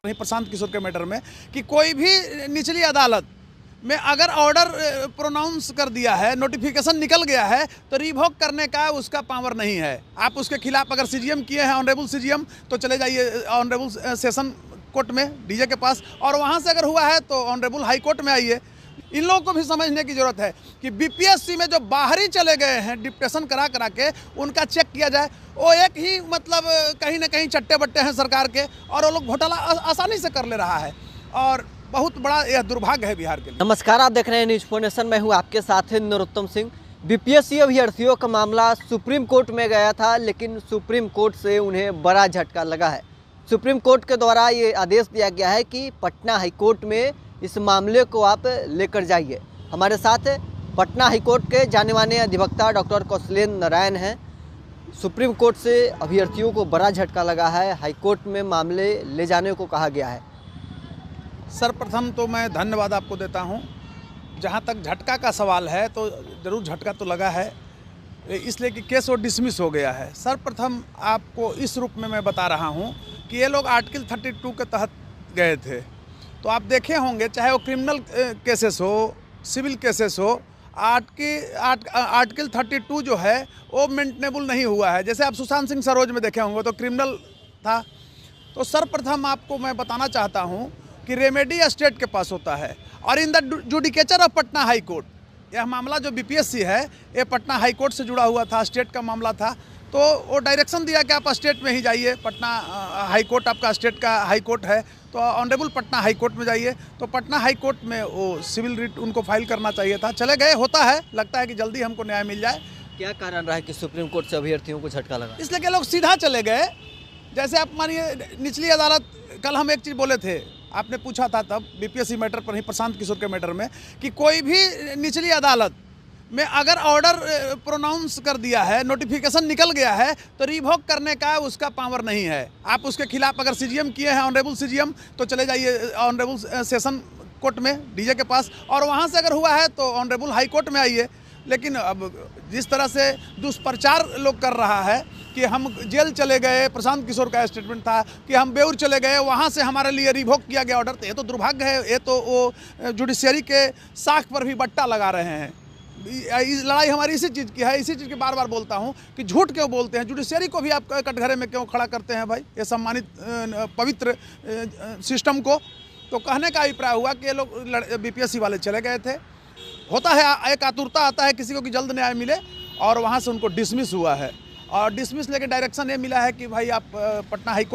वहीं प्रशांत किशोर के मैटर में कि कोई भी निचली अदालत में अगर ऑर्डर प्रोनाउंस कर दिया है, नोटिफिकेशन निकल गया है, तो रिवोक करने का उसका पावर नहीं है। आप उसके खिलाफ अगर सीजीएम किए हैं, ऑनरेबल सीजीएम, तो चले जाइए ऑनरेबल सेशन कोर्ट में डीजे के पास, और वहाँ से अगर हुआ है तो ऑनरेबल हाई कोर्ट में आइए। इन लोगों को भी समझने की जरूरत है कि बीपीएससी में जो बाहरी चले गए हैं डिप्टेशन करा करा के, उनका चेक किया जाए। वो एक ही मतलब कहीं ना कहीं चट्टे बट्टे हैं सरकार के, और वो लोग घोटाला आसानी से कर ले रहा है, और बहुत बड़ा यह दुर्भाग्य है बिहार के लिए। नमस्कार, आप देख रहे हैं न्यूज फोर नेशन। मैं हूं आपके साथ नरोत्तम सिंह। बीपीएससी अभ्यर्थियों का मामला सुप्रीम कोर्ट में गया था, लेकिन सुप्रीम कोर्ट से उन्हें बड़ा झटका लगा है। सुप्रीम कोर्ट के द्वारा ये आदेश दिया गया है कि पटना हाईकोर्ट में इस मामले को आप लेकर जाइए। हमारे साथ पटना हाईकोर्ट के जाने माने अधिवक्ता डॉक्टर कौशलेंद्र नारायण हैं। सुप्रीम कोर्ट से अभ्यर्थियों को बड़ा झटका लगा है, हाईकोर्ट में मामले ले जाने को कहा गया है। सर्वप्रथम तो मैं धन्यवाद आपको देता हूं। जहां तक झटका का सवाल है तो ज़रूर झटका तो लगा है, इसलिए कि केस वो डिसमिस हो गया है। सर्वप्रथम आपको इस रूप में मैं बता रहा हूं कि ये लोग आर्टिकल 32 के तहत गए थे। तो आप देखे होंगे, चाहे वो क्रिमिनल केसेस हो, सिविल केसेस हो, आर्टिकल 32 जो है वो मेंटेनेबल नहीं हुआ है। जैसे आप सुशांत सिंह सरोज में देखे होंगे तो क्रिमिनल था। तो सर्वप्रथम आपको मैं बताना चाहता हूं कि रेमेडी स्टेट के पास होता है, और in the judicature of Patna high court, यह मामला जो बीपीएससी है ये पटना हाई कोर्ट से जुड़ा हुआ था, स्टेट का मामला था। तो वो डायरेक्शन दिया कि आप स्टेट में ही जाइए, पटना हाई कोर्ट आपका स्टेट का हाई कोर्ट है, तो ऑनरेबल पटना हाई कोर्ट में जाइए। तो पटना हाई कोर्ट में वो सिविल रिट उनको फाइल करना चाहिए था, चले गए। होता है, लगता है कि जल्दी हमको न्याय मिल जाए। क्या कारण रहा है कि सुप्रीम कोर्ट से अभ्यर्थियों को झटका लगा? इसलिए कि लोग सीधा चले गए। जैसे आप मानिए निचली अदालत, कल हम एक चीज़ बोले थे, आपने पूछा था तब बीपीएससी मैटर पर ही, प्रशांत किशोर के मैटर में, कि कोई भी निचली अदालत में अगर ऑर्डर प्रोनाउंस कर दिया है, नोटिफिकेशन निकल गया है, तो रिवोक करने का उसका पावर नहीं है। आप उसके खिलाफ अगर सीजीएम किए हैं, ऑनरेबल सीजीएम, तो चले जाइए ऑनरेबल सेशन कोर्ट में डीजे के पास, और वहाँ से अगर हुआ है तो ऑनरेबल हाई कोर्ट में आइए। लेकिन अब जिस तरह से दुष्प्रचार लोग कर रहा है कि हम जेल चले गए, प्रशांत किशोर का स्टेटमेंट था कि हम बेऊर चले गए, वहाँ से हमारे लिए रिवोक किया गया ऑर्डर, तो ये तो दुर्भाग्य है। ये तो वो जुडिशरी के साख पर भी बट्टा लगा रहे हैं। लड़ाई हमारी इसी चीज़ की है, इसी चीज़ की बार बार बोलता हूँ कि झूठ क्यों बोलते हैं। जुडिशरी को भी आप कटघरे में क्यों खड़ा करते हैं भाई, ये सम्मानित पवित्र सिस्टम को। तो कहने का अभिप्राय हुआ कि ये लोग बीपीएससी वाले चले गए थे। होता है, एक आतुरता आता है किसी को कि जल्द न्याय मिले, और वहाँ से उनको डिसमिस हुआ है, और डिसमिस लेके डायरेक्शन ये मिला है कि भाई आप पटना हाई कोर्ट